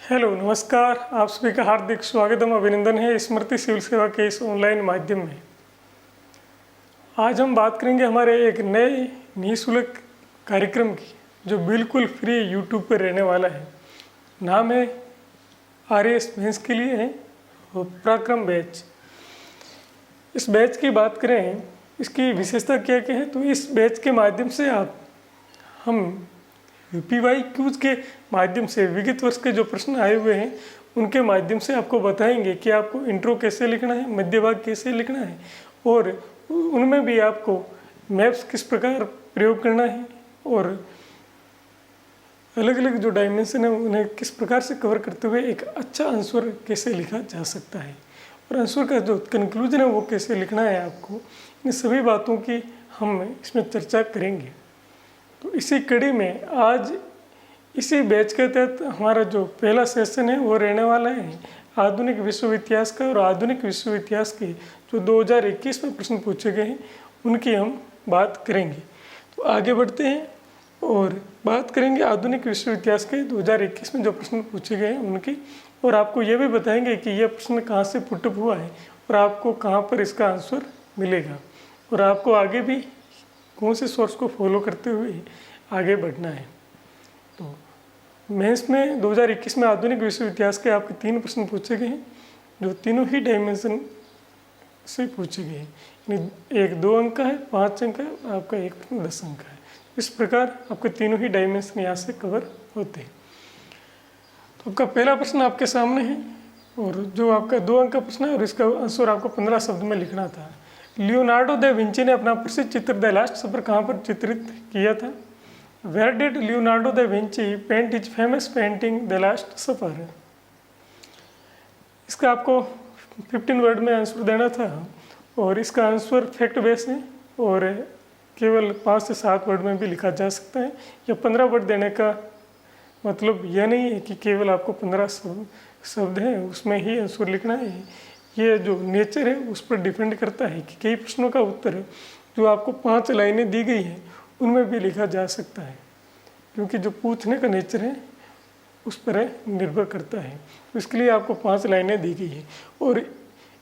Hello नमस्कार, आप सभी का हार्दिक स्वागत एवं अभिनंदन है स्मृति सिविल सेवा के इस ऑनलाइन माध्यम में। आज हम बात करेंगे हमारे एक नए निःशुल्क कार्यक्रम की जो बिल्कुल फ्री यूट्यूब पर रहने वाला है। नाम है RAS मेंस के लिए है और पराक्रम बैच। इस बैच की बात करें, इसकी विशेषता क्या क्या है, तो इस बैच के माध्यम से हम PYQs के माध्यम से विगत वर्ष के जो प्रश्न आए हुए हैं उनके माध्यम से आपको बताएंगे कि आपको इंट्रो कैसे लिखना है, मध्य भाग कैसे लिखना है और उनमें भी आपको मैप्स किस प्रकार प्रयोग करना है और अलग अलग जो डायमेंशन है उन्हें किस प्रकार से कवर करते हुए एक अच्छा आंसर कैसे लिखा जा सकता है और आंसर का जो कंक्लूजन है वो कैसे लिखना है आपको, इन सभी बातों की हम इसमें चर्चा करेंगे। तो इसी कड़ी में आज इसी बैच के तहत हमारा जो पहला सेशन है वो रहने वाला है आधुनिक विश्व इतिहास का। और आधुनिक विश्व इतिहास के जो 2021 में प्रश्न पूछे गए हैं उनकी हम बात करेंगे। तो आगे बढ़ते हैं और बात करेंगे आधुनिक विश्व इतिहास के 2021 में जो प्रश्न पूछे गए हैं उनकी, और आपको ये भी बताएंगे कि यह प्रश्न कहाँ से पुटअप हुआ है और आपको कहाँ पर इसका आंसर मिलेगा और आपको आगे भी कौन से सोर्स को फॉलो करते हुए आगे बढ़ना है। तो मेंस में 2021 में आधुनिक विश्व इतिहास के आपके 3 प्रश्न पूछे गए हैं जो तीनों ही डायमेंशन से पूछे गए हैं। यानी एक 2 अंक का है, 5 अंक का है, आपका एक प्रश्न 10 अंक का है। इस प्रकार आपके तीनों ही डायमेंशन यहाँ से कवर होते हैं। तो आपका पहला प्रश्न आपके सामने है और जो आपका 2 अंक का प्रश्न है और इसका आंसर आपको 15 शब्द में लिखना था। लियोनार्डो दा विंची ने अपना प्रसिद्ध चित्र द लास्ट सफर कहाँ पर चित्रित किया था? Where did Leonardo da Vinci paint his famous painting the last supper? इसका आपको 15 वर्ड में आंसर देना था और इसका आंसर फैक्ट बेस है और केवल 5 से 7 वर्ड में भी लिखा जा सकता है। या 15 वर्ड देने का मतलब यह नहीं है कि केवल आपको 15 शब्द हैं उसमें ही आंसर लिखना है। ये जो नेचर है उस पर डिपेंड करता है कि कई प्रश्नों का उत्तर जो आपको 5 लाइनें दी गई हैं उनमें भी लिखा जा सकता है, क्योंकि जो पूछने का नेचर है उस पर निर्भर करता है। तो इसके लिए आपको 5 लाइनें दी गई है। और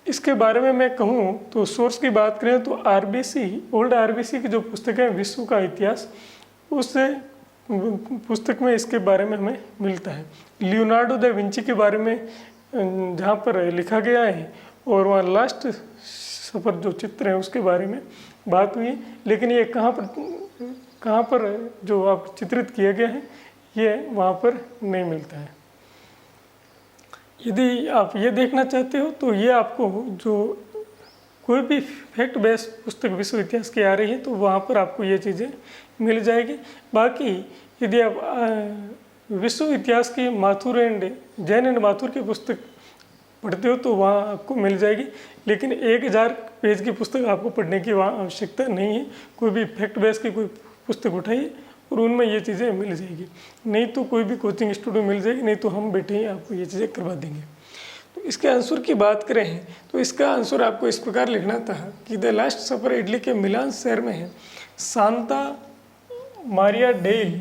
इसके बारे में मैं कहूँ तो सोर्स की बात करें तो ओल्ड RBC की जो पुस्तक है विश्व का इतिहास, उस पुस्तक में इसके बारे में हमें मिलता है। लियोनार्डो दा विंची के बारे में जहाँ पर लिखा गया है और वहाँ लास्ट सफर जो चित्र है उसके बारे में बात हुई है, लेकिन ये कहाँ पर जो आप चित्रित किया गया है ये वहाँ पर नहीं मिलता है। यदि आप ये देखना चाहते हो तो ये आपको जो कोई भी फैक्ट बेस पुस्तक विश्व इतिहास की आ रही है तो वहाँ पर आपको ये चीज़ें मिल जाएगी। बाकी यदि आप विश्व इतिहास की माथुर एंड जैन एंड माथुर की पुस्तक पढ़ते हो तो वहाँ आपको मिल जाएगी, लेकिन 1000 पेज की पुस्तक आपको पढ़ने की वहाँ आवश्यकता नहीं है। कोई भी फैक्ट बेस की कोई पुस्तक उठाइए और उनमें ये चीज़ें मिल जाएगी। नहीं तो कोई भी कोचिंग स्टूडियो मिल जाएगी, नहीं तो हम बैठे ही आपको ये चीज़ें करवा देंगे। तो इसके आंसर की बात करें तो इसका आंसर आपको इस प्रकार लिखना था कि द लास्ट सफर इटली के मिलान शहर में है। सांता मारिया डेल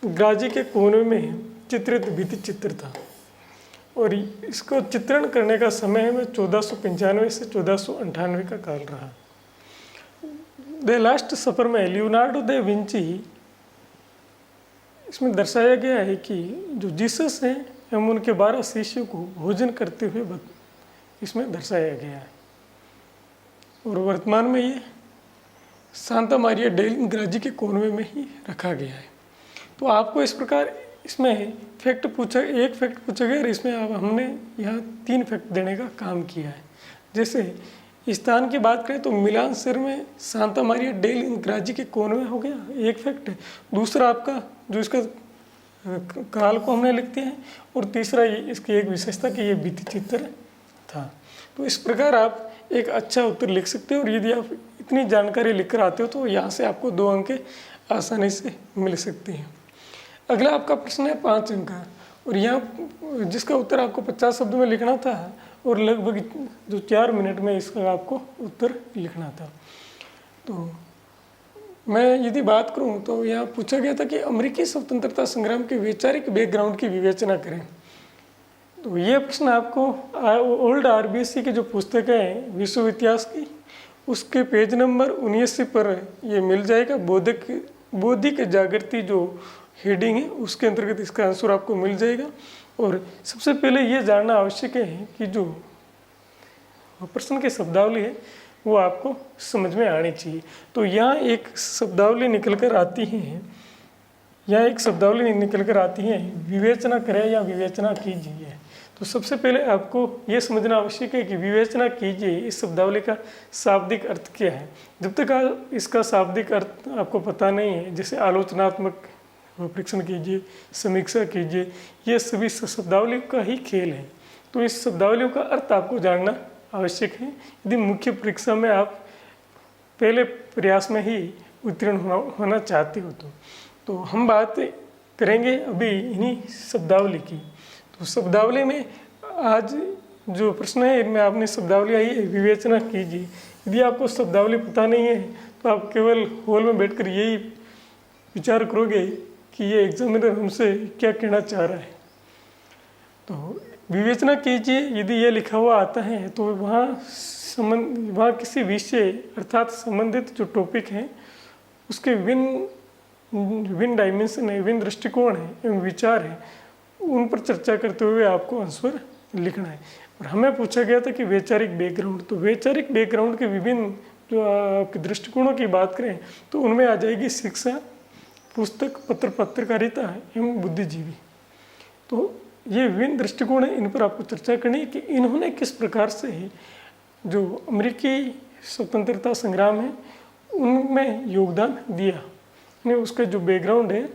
ग्राजी के कोने में चित्रित भित्ति चित्र था और इसको चित्रण करने का समय में 1495 से 1498 का काल रहा। द लास्ट सफर में लियोनार्डो दा विंची इसमें दर्शाया गया है कि जो जीसस हैं एवं उनके 12 शिष्यों को भोजन करते हुए इसमें दर्शाया गया है और वर्तमान में ये सांता मारिया डेल ग्राजी के कोनवे में ही रखा गया है। तो आपको इस प्रकार इसमें एक फैक्ट पूछा गया और इसमें हमने यहाँ 3 फैक्ट देने का काम किया है। जैसे स्थान की बात करें तो मिलान शहर में सांता मारिया डेल ग्राजी के कोनवे हो गया एक फैक्ट है। दूसरा आपका जो इसका काल को हमने लिखते हैं और तीसरा ये इसकी एक विशेषता कि ये भित्ति चित्र था। तो इस प्रकार आप एक अच्छा उत्तर लिख सकते हो और यदि आप इतनी जानकारी लिख कर आते हो तो यहाँ से आपको 2 अंक आसानी से मिल सकते हैं। अगला आपका प्रश्न है 5 अंक का और यहाँ जिसका उत्तर आपको 50 शब्द में लिखना था और लगभग जो 4 मिनट में इसका आपको उत्तर लिखना था। तो मैं यदि बात करूं तो यहाँ पूछा गया था कि अमेरिकी स्वतंत्रता संग्राम के वैचारिक बैकग्राउंड की विवेचना करें। तो ये प्रश्न आपको ओल्ड आरबीएससी की जो पुस्तक है विश्व इतिहास की, उसके पेज नंबर 19 पर ये मिल जाएगा। बौद्धिक जागृति जो हेडिंग है उसके अंतर्गत इसका आंसर आपको मिल जाएगा। और सबसे पहले ये जानना आवश्यक है कि जो प्रश्न की शब्दावली है वो आपको समझ में आनी चाहिए। तो यहाँ एक शब्दावली निकल कर आती है, विवेचना करें या विवेचना कीजिए। तो सबसे पहले आपको ये समझना आवश्यक है कि विवेचना कीजिए इस शब्दावली का शाब्दिक अर्थ क्या है। जब तक इसका शाब्दिक अर्थ आपको पता नहीं है, जैसे आलोचनात्मक परीक्षण कीजिए, समीक्षा कीजिए, ये सभी शब्दावली का ही खेल है। तो इस शब्दावलियों का अर्थ आपको जानना आवश्यक है यदि मुख्य परीक्षा में आप पहले प्रयास में ही उत्तीर्ण होना चाहते हो। तो हम बात करेंगे अभी इन्हीं शब्दावली की। तो शब्दावली में आज जो प्रश्न है इनमें आपने शब्दावली आई है विवेचना कीजिए। यदि आपको शब्दावली पता नहीं है तो आप केवल हॉल में बैठकर यही विचार करोगे कि ये एग्जामिनर हमसे क्या कहना चाह रहा है। तो विवेचना कीजिए यदि ये लिखा हुआ आता है तो वहाँ किसी विषय अर्थात संबंधित जो टॉपिक है उसके विभिन्न डायमेंशन है, विभिन्न दृष्टिकोण है एवं विचार है, उन पर चर्चा करते हुए आपको आंसर लिखना है। और हमें पूछा गया था कि वैचारिक बैकग्राउंड, तो वैचारिक बैकग्राउंड के विभिन्न जो आपके दृष्टिकोणों की बात करें तो उनमें आ जाएगी शिक्षा, पुस्तक, पत्रकारिता एवं बुद्धिजीवी। तो ये विभिन्न दृष्टिकोण है, इन पर आपको चर्चा करनी है कि इन्होंने किस प्रकार से जो अमेरिकी स्वतंत्रता संग्राम है उनमें योगदान दिया, यानी उसका जो बैकग्राउंड है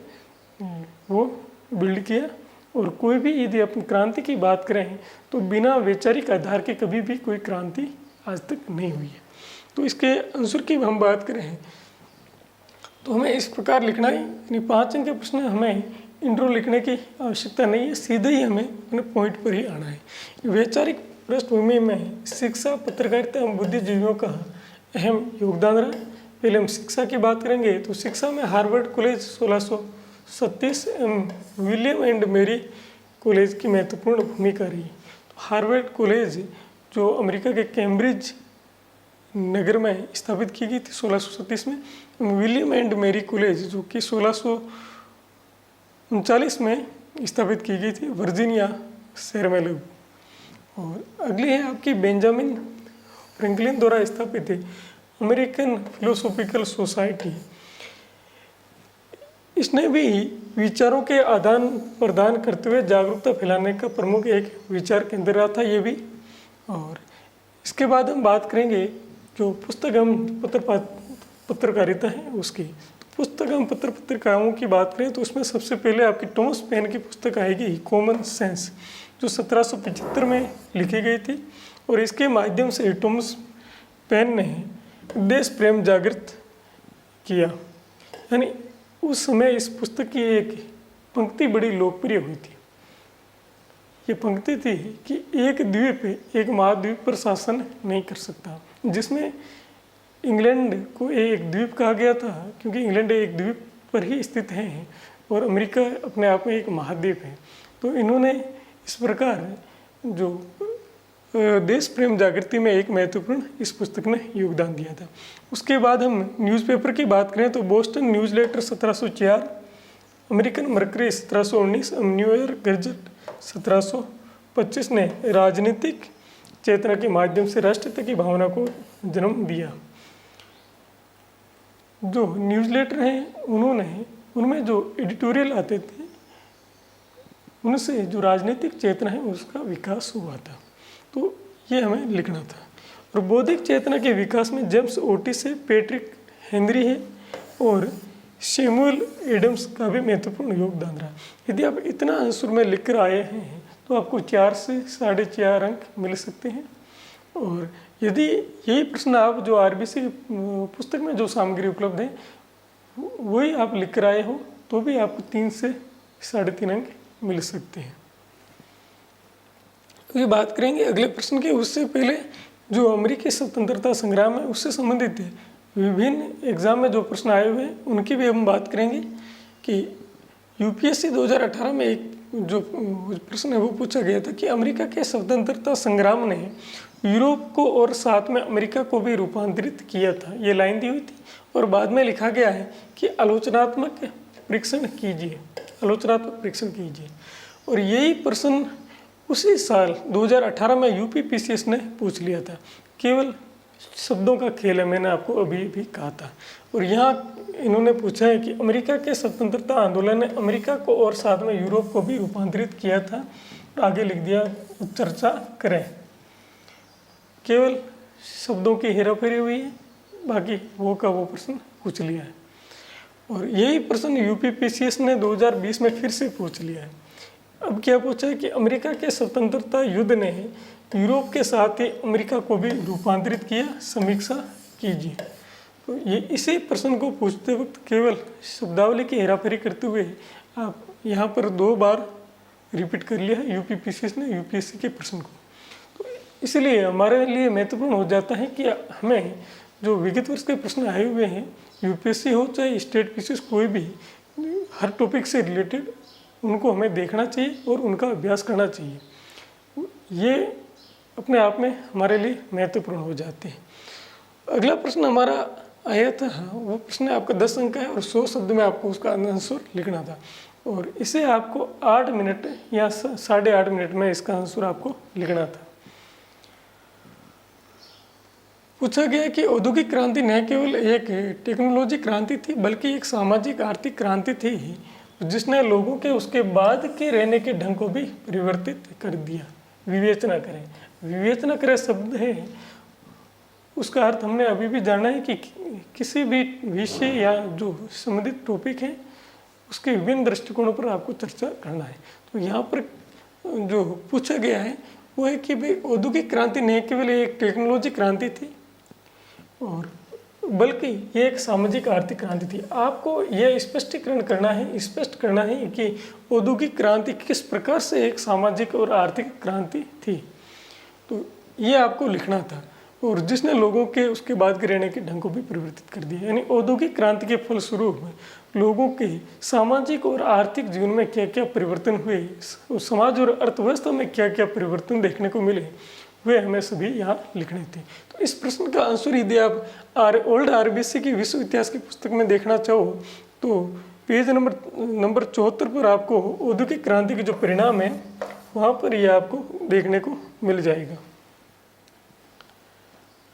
वो बिल्ड किया। और कोई भी यदि अपन क्रांति की बात करें तो बिना वैचारिक आधार के कभी भी कोई क्रांति आज तक नहीं हुई है। तो इसके आंसर की हम बात करें तो हमें इस प्रकार लिखना है, यानी 5 अंक के प्रश्न हमें इंट्रो लिखने की आवश्यकता नहीं है, सीधे ही हमें अपने पॉइंट पर ही आना है। वैचारिक पृष्ठभूमि में शिक्षा, पत्रकारिता एवं बुद्धिजीवियों का अहम योगदान रहा। पहले हम शिक्षा की बात करेंगे तो शिक्षा में हार्वर्ड कॉलेज 1637 एवं विलियम एंड मेरी कॉलेज की महत्वपूर्ण भूमिका रही। तो हार्वर्ड कॉलेज जो अमेरिका के कैम्ब्रिज नगर में स्थापित की गई थी 1637 में, विलियम एंड मेरी कॉलेज जो कि 1639 में स्थापित की गई थी वर्जीनिया शहर में लोग। और अगली है आपकी बेंजामिन फ्रैंकलिन द्वारा स्थापित है अमेरिकन फिलोसॉफिकल सोसाइटी। इसने भी विचारों के आदान प्रदान करते हुए जागरूकता फैलाने का प्रमुख एक विचार केंद्र रहा था ये भी। और इसके बाद हम बात करेंगे जो पुस्तक एवं पत्रकारिता है उसकी। तो पुस्तक एवं पत्रिकाओं की बात करें तो उसमें सबसे पहले आपकी टॉमस पेन की पुस्तक आएगी कॉमन सेंस, जो 1775 में लिखी गई थी। और इसके माध्यम से टॉमस पेन ने देश प्रेम जागृत किया। यानी उस समय इस पुस्तक की एक पंक्ति बड़ी लोकप्रिय हुई थी। ये पंक्ति थी कि एक द्वीप एक महाद्वीप पर शासन नहीं कर सकता, जिसमें इंग्लैंड को एक द्वीप कहा गया था क्योंकि इंग्लैंड एक द्वीप पर ही स्थित है और अमेरिका अपने आप में एक महाद्वीप है। तो इन्होंने इस प्रकार जो देश प्रेम जागृति में एक महत्वपूर्ण इस पुस्तक ने योगदान दिया था। उसके बाद हम न्यूज़पेपर की बात करें तो Boston news letter 1704, American Mercury 1719, New York gazette 1725 ने राजनीतिक चेतना के माध्यम से राष्ट्रीयता की भावना को जन्म दिया। जो न्यूज़ लेटर हैं उनमें जो एडिटोरियल आते थे उनसे जो राजनीतिक चेतना है उसका विकास हुआ था। तो ये हमें लिखना था। और बौद्धिक चेतना के विकास में जेम्स ओटिस है, पैट्रिक हेनरी है और सैमुअल एडम्स का भी महत्वपूर्ण योगदान रहा। यदि आप इतना आंसर में लिख कर आए हैं तो आपको 4 से 4.5 अंक मिल सकते हैं। और यदि यही प्रश्न आप जो आरबीसी पुस्तक में जो सामग्री उपलब्ध है वही आप लिख कर आए हो तो भी आपको 3 से 3.5 अंक मिल सकते हैं। ये बात करेंगे अगले प्रश्न की। उससे पहले जो अमेरिकी स्वतंत्रता संग्राम है उससे संबंधित है विभिन्न एग्जाम में जो प्रश्न आए हुए हैं उनकी भी हम बात करेंगे कि यूपीएससी 2018 में एक जो प्रश्न है वो पूछा गया था कि अमेरिका के स्वतंत्रता संग्राम ने यूरोप को और साथ में अमेरिका को भी रूपांतरित किया था, ये लाइन दी हुई थी। और बाद में लिखा गया है कि आलोचनात्मक परीक्षण कीजिए, आलोचनात्मक परीक्षण कीजिए। और यही प्रश्न उसी साल 2018 में यूपीपीसीएस ने पूछ लिया था। केवल शब्दों का खेल है, मैंने आपको अभी भी कहा था। और यहाँ इन्होंने पूछा है कि अमेरिका के स्वतंत्रता आंदोलन ने अमेरिका को और साथ में यूरोप को भी रूपांतरित किया था। आगे लिख दिया चर्चा करें। केवल शब्दों की हेराफेरी हुई है, बाकी वो का वो प्रश्न पूछ लिया है। और यही प्रश्न यूपीपीसीएस ने 2020 में फिर से पूछ लिया है। अब क्या पूछा है कि अमेरिका के स्वतंत्रता युद्ध ने यूरोप के साथ ही अमेरिका को भी रूपांतरित किया, समीक्षा कीजिए। तो ये इसी प्रश्न को पूछते वक्त केवल शब्दावली की हेराफेरी करते हुए आप यहाँ पर 2 बार रिपीट कर लिया है यूपीपीसीएस ने यूपीएससी के प्रश्न को। तो इसलिए हमारे लिए महत्वपूर्ण हो जाता है कि हमें जो विगत वर्ष के प्रश्न आए हुए हैं, यूपीएससी हो चाहे स्टेट पीसीएस कोई भी, हर टॉपिक से रिलेटेड उनको हमें देखना चाहिए और उनका अभ्यास करना चाहिए। ये अपने आप में हमारे लिए महत्वपूर्ण हो जाते हैं। अगला प्रश्न हमारा आया था, वो प्रश्न आपका 10 अंक है और 100 शब्द में आपको उसका आंसर लिखना था। और इसे आपको 8 मिनट या 8.5 मिनट में इसका आंसर आपको लिखना था। पूछा गया कि औद्योगिक क्रांति न केवल एक टेक्नोलॉजी क्रांति थी बल्कि एक सामाजिक आर्थिक क्रांति थी जिसने लोगों के उसके बाद के रहने के ढंग को भी परिवर्तित कर दिया। विवेचना करें, विवेचना करें शब्द है, उसका अर्थ हमने अभी भी जाना है कि किसी भी विषय या जो संबंधित टॉपिक है उसके विभिन्न दृष्टिकोणों पर आपको चर्चा करना है। तो यहाँ पर जो पूछा गया है वो है कि भाई औद्योगिक क्रांति न केवल एक टेक्नोलॉजी क्रांति थी और बल्कि ये एक सामाजिक आर्थिक क्रांति थी। आपको यह स्पष्टीकरण करना है, स्पष्ट करना है कि औद्योगिक क्रांति किस प्रकार से एक सामाजिक और आर्थिक क्रांति थी। तो ये आपको लिखना था। और जिसने लोगों के उसके बाद के रहने के ढंग को भी परिवर्तित कर दिया। यानी औद्योगिक क्रांति के फलस्वरूप लोगों के सामाजिक और आर्थिक जीवन में क्या क्या परिवर्तन हुए, समाज और अर्थव्यवस्था में क्या क्या परिवर्तन देखने को मिले, वे हमें सभी यहाँ लिखने थे। तो इस प्रश्न का आंसर यदि आप ओल्ड आरबीसी की विश्व इतिहास की पुस्तक में देखना चाहो तो पेज नंबर 74 पर आपको औद्योगिक क्रांति के जो परिणाम है वहाँ पर यह आपको देखने को मिल जाएगा।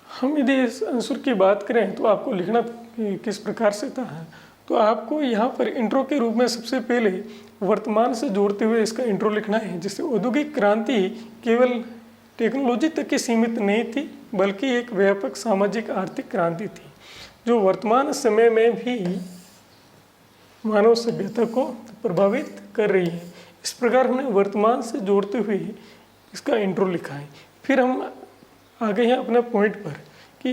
हम यदि इस आंसर की बात करें तो आपको लिखना किस प्रकार से था, तो आपको यहाँ पर इंट्रो के रूप में सबसे पहले वर्तमान से जोड़ते हुए इसका इंट्रो लिखना है। जिससे औद्योगिक क्रांति केवल टेक्नोलॉजी तक की सीमित नहीं थी बल्कि एक व्यापक सामाजिक आर्थिक क्रांति थी जो वर्तमान समय में भी मानव सभ्यता को प्रभावित कर रही है। इस प्रकार हमने वर्तमान से जोड़ते हुए इसका इंट्रो लिखा है। फिर हम आगे हैं अपने पॉइंट पर कि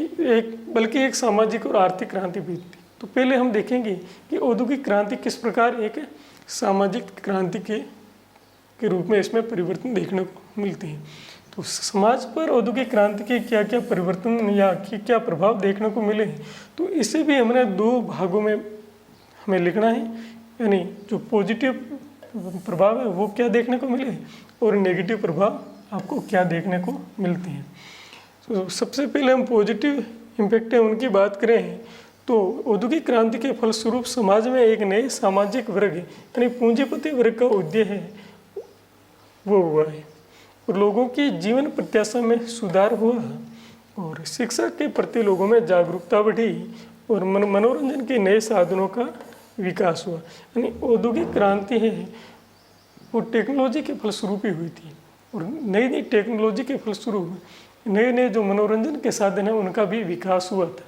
बल्कि एक सामाजिक और आर्थिक क्रांति भी थी। तो पहले हम देखेंगे कि औद्योगिक क्रांति किस प्रकार एक सामाजिक क्रांति के रूप में इसमें परिवर्तन देखने को मिलते हैं। तो समाज पर औद्योगिक क्रांति के क्या क्या परिवर्तन या क्या प्रभाव देखने को मिले हैं, तो इसे भी हमने 2 भागों में हमें लिखना है। यानी जो पॉजिटिव प्रभाव है वो क्या देखने को मिले और नेगेटिव प्रभाव आपको क्या देखने को मिलते हैं। तो सबसे पहले हम पॉजिटिव इम्पैक्ट है उनकी बात करें तो औद्योगिक क्रांति के फलस्वरूप समाज में एक नए सामाजिक वर्ग यानी पूंजीपति वर्ग का उदय है वो हुआ है और लोगों की जीवन प्रत्याशा में सुधार हुआ और शिक्षा के प्रति लोगों में जागरूकता बढ़ी और मनोरंजन के नए साधनों का विकास हुआ। यानी औद्योगिक क्रांति है वो टेक्नोलॉजी के फलस्वरूप ही हुई थी और नई नई टेक्नोलॉजी के फलस्वरूप नए नए जो मनोरंजन के साधन हैं उनका भी विकास हुआ था।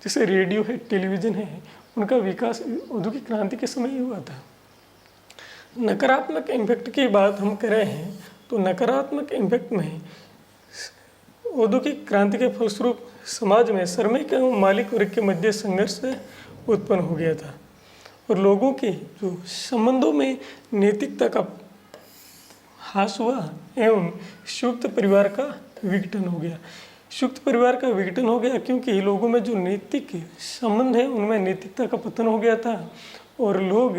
जैसे रेडियो है, टेलीविज़न है, उनका विकास औद्योगिक क्रांति के समय ही हुआ था। नकारात्मक इम्पैक्ट की बात हम कर रहे हैं तो नकारात्मक इम्पैक्ट में औद्योगिक क्रांति के फलस्वरूप समाज में श्रमिक एवं मालिक वर्ग के मध्य संघर्ष उत्पन्न हो गया था और लोगों के जो संबंधों में नैतिकता का ह्रास हुआ एवं संयुक्त परिवार का विघटन हो गया। संयुक्त परिवार का विघटन हो गया क्योंकि लोगों में जो नैतिक संबंध है उनमें नैतिकता का पतन हो गया था और लोग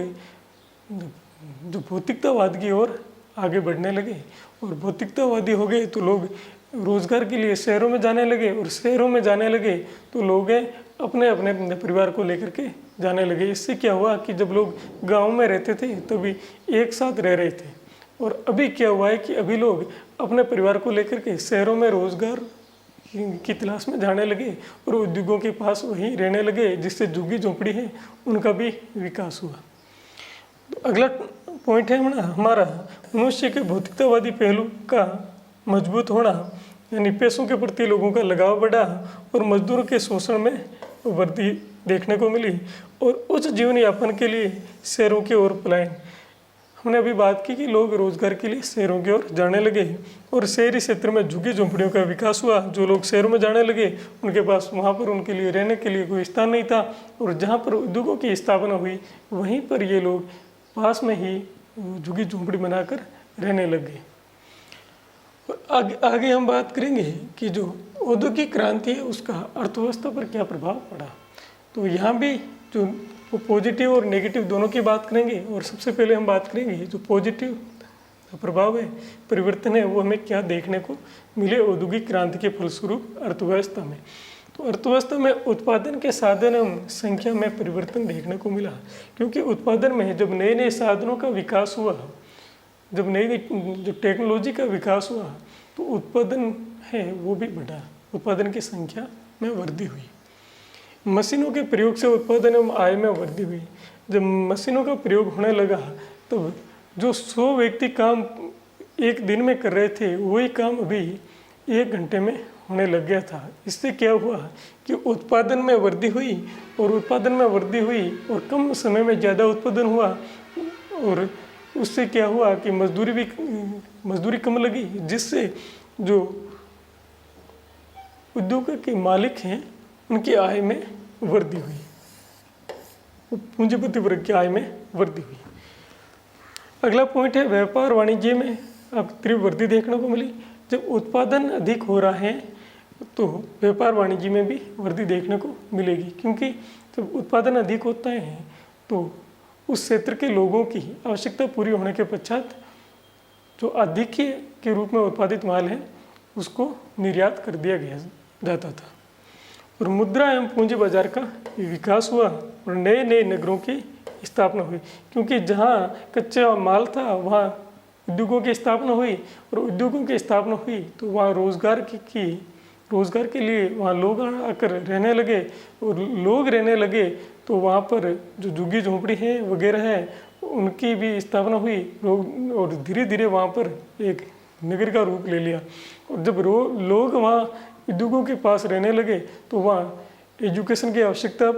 जो भौतिकतावाद की ओर आगे बढ़ने लगे और भौतिकतावादी हो गए तो लोग रोजगार के लिए शहरों में जाने लगे और शहरों में जाने लगे तो लोग अपने अपने परिवार को लेकर के जाने लगे। इससे क्या हुआ कि जब लोग गांव में रहते थे तभी एक साथ रह रहे थे और अभी क्या हुआ है कि अभी लोग अपने परिवार को लेकर के शहरों में रोजगार की तलाश में जाने लगे और उद्योगों के पास वहीं रहने लगे, जिससे झुग्गी झोंपड़ी है उनका भी विकास हुआ। तो अगला पॉइंट है हमारा मनुष्य के भौतिकतावादी पहलू का मजबूत होना, यानी पैसों के प्रति लोगों का लगाव बढ़ा और मजदूरों के शोषण में वृद्धि देखने को मिली और उच्च जीवन यापन के लिए शहरों की ओर पलायन। हमने अभी बात की कि लोग रोजगार के लिए शहरों की ओर जाने लगे और शहरी क्षेत्र में झुग्गी झोंपड़ियों का विकास हुआ। जो लोग शहरों में जाने लगे उनके पास वहाँ पर उनके लिए रहने के लिए कोई स्थान नहीं था और जहाँ पर उद्योगों की स्थापना हुई वहीं पर ये लोग पास में ही झुग्गी झोंपड़ी बनाकर रहने लग गए। और आगे हम बात करेंगे कि जो औद्योगिक क्रांति है उसका अर्थव्यवस्था पर क्या प्रभाव पड़ा। तो यहाँ भी जो पॉजिटिव और नेगेटिव दोनों की बात करेंगे और सबसे पहले हम बात करेंगे जो पॉजिटिव प्रभाव है, परिवर्तन है, वो हमें क्या देखने को मिले औद्योगिक क्रांति के फलस्वरूप अर्थव्यवस्था में। तो अर्थव्यवस्था में उत्पादन के साधन एवं संख्या में परिवर्तन देखने को मिला, क्योंकि उत्पादन में जब नए नए साधनों का विकास हुआ, जब नई नई जो टेक्नोलॉजी का विकास हुआ तो उत्पादन है वो भी बढ़ा, उत्पादन की संख्या में वृद्धि हुई। मशीनों के प्रयोग से उत्पादन एवं आय में वृद्धि हुई। जब मशीनों का प्रयोग होने लगा तो जो 100 व्यक्ति काम एक दिन में कर रहे थे वही काम अभी 1 घंटे में होने लग गया था। इससे क्या हुआ कि उत्पादन में वृद्धि हुई और उत्पादन में वृद्धि हुई और कम समय में ज़्यादा उत्पादन हुआ और उससे क्या हुआ कि मजदूरी कम लगी, जिससे जो उद्योग के मालिक हैं उनकी आय में वृद्धि हुई, पूंजीपति वर्ग की आय में वृद्धि हुई। अगला पॉइंट है व्यापार वाणिज्य में अब तीव्र वृद्धि देखने को मिली। जब उत्पादन अधिक हो रहा है तो व्यापार वाणिज्य में भी वृद्धि देखने को मिलेगी, क्योंकि जब उत्पादन अधिक होता है तो उस क्षेत्र के लोगों की आवश्यकता पूरी होने के पश्चात जो अधिक के रूप में उत्पादित माल है उसको निर्यात कर दिया जाता था और मुद्रा एवं पूंजी बाजार का विकास हुआ और नए नए नगरों की स्थापना हुई, क्योंकि जहाँ कच्चा माल था वहाँ उद्योगों की स्थापना हुई और उद्योगों की स्थापना हुई तो वहाँ रोजगार के लिए वहाँ लोग आकर रहने लगे और लोग रहने लगे तो वहाँ पर जो झुग्गी झोंपड़ी है वगैरह है उनकी भी स्थापना हुई और धीरे धीरे वहाँ पर एक नगर का रूप ले लिया। और जब लोग वहाँ उद्योगों के पास रहने लगे तो वहाँ एजुकेशन की आवश्यकता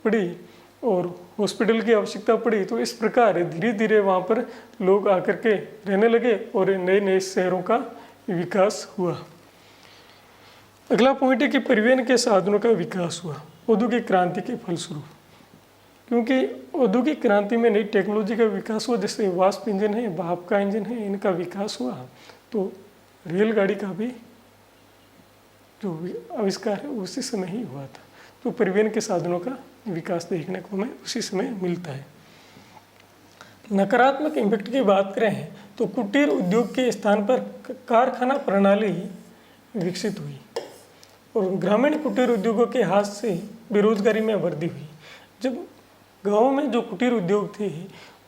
पड़ी और हॉस्पिटल की आवश्यकता पड़ी। तो इस प्रकार धीरे धीरे वहाँ पर लोग आकर के रहने लगे और नए नए शहरों का विकास हुआ। अगला पॉइंट है कि परिवहन के साधनों का विकास हुआ औद्योगिक क्रांति के फलस्वरूप, क्योंकि औद्योगिक क्रांति में नई टेक्नोलॉजी का विकास हुआ, जैसे वाष्प इंजन है, भाप का इंजन है, इनका विकास हुआ। तो रेलगाड़ी का भी जो आविष्कार है उसी समय ही हुआ था। तो परिवहन के साधनों का विकास देखने को हमें उसी समय मिलता है। नकारात्मक इम्पैक्ट की बात करें तो कुटीर उद्योग के स्थान पर कारखाना प्रणाली विकसित हुई और ग्रामीण कुटीर उद्योगों के हाथ से बेरोजगारी में वृद्धि हुई। जब गाँव में जो कुटीर उद्योग थे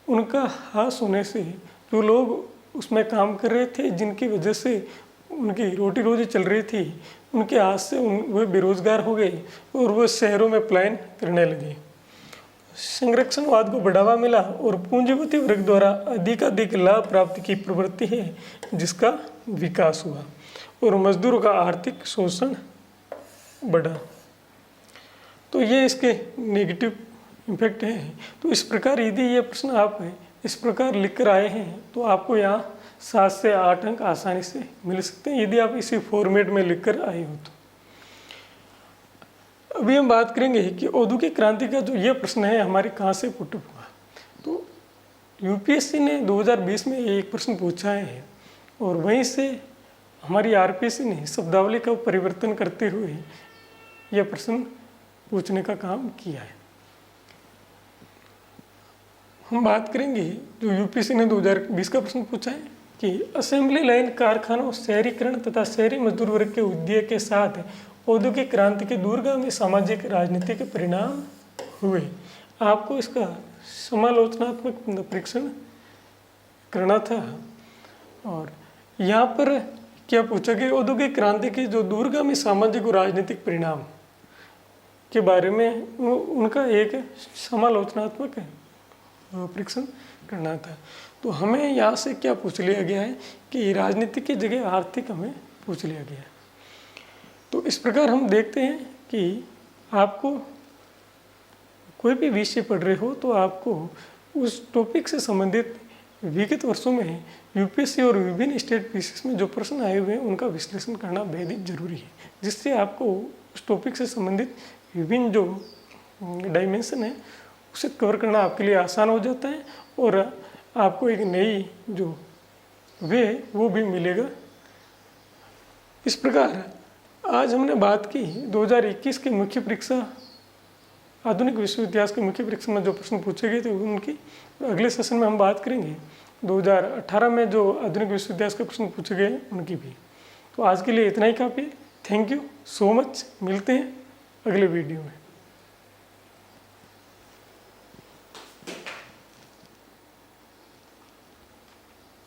उनका हास होने से जो लोग उसमें काम कर रहे थे, जिनकी वजह से उनकी रोटी रोजी चल रही थी, उनके हाथ से वह बेरोजगार हो गए और वह शहरों में पलायन करने लगे। संरक्षणवाद को बढ़ावा मिला और पूंजीपति वर्ग द्वारा अधिकाधिक लाभ प्राप्ति की प्रवृत्ति है जिसका विकास हुआ और मजदूरों का आर्थिक शोषण बढ़ा। तो ये इसके नेगेटिव इम्पैक्ट हैं। तो इस प्रकार यदि ये प्रश्न आप इस प्रकार लिख कर आए हैं तो आपको यहाँ 7 से 8 अंक आसानी से मिल सकते हैं यदि आप इसी फॉर्मेट में लिख कर आए हो तो। अभी हम बात करेंगे कि औद्योगिक क्रांति का जो ये प्रश्न है हमारे कहाँ से पुट हुआ। तो यूपीएससी ने 2020 में एक प्रश्न पूछा है और वहीं से हमारी आरपीएससी ने शब्दावली का परिवर्तन करते हुए यह प्रश्न पूछने का काम किया है। हम बात करेंगे जो यूपीएससी ने 2020 का प्रश्न पूछा है कि असेंबली लाइन कारखानों, शहरीकरण तथा शहरी मजदूर वर्ग के उदय के साथ औद्योगिक क्रांति के दूरगामी सामाजिक राजनीतिक परिणाम हुए। आपको इसका समालोचनात्मक परीक्षण करना था। और यहाँ पर क्या पूछा कि औद्योगिक क्रांति के जो दूरगामी सामाजिक और राजनीतिक परिणाम के बारे में उनका एक समालोचनात्मक परीक्षण करना था। तो हमें यहाँ से क्या पूछ लिया गया है कि राजनीति की जगह आर्थिक हमें पूछ लिया गया है। तो इस प्रकार हम देखते हैं कि आपको कोई भी विषय पढ़ रहे हो तो आपको उस टॉपिक से संबंधित विगत वर्षों में यूपीएससी और विभिन्न स्टेट पीसीएस में जो प्रश्न आए हुए हैं उनका विश्लेषण करना बेहद ही जरूरी है, जिससे आपको उस टॉपिक से संबंधित विभिन्न जो डायमेंशन है उसे कवर करना आपके लिए आसान हो जाता है और आपको एक नई जो वे वो भी मिलेगा। इस प्रकार आज हमने बात की 2021 की मुख्य परीक्षा, आधुनिक विश्व इतिहास के मुख्य परीक्षा में जो प्रश्न पूछे गए थे उनकी। अगले सेशन में हम बात करेंगे 2018 में जो आधुनिक विश्व इतिहास के प्रश्न पूछे गए उनकी भी। तो आज के लिए इतना ही काफ़ी। Thank you so much. मिलते हैं अगले वीडियो में।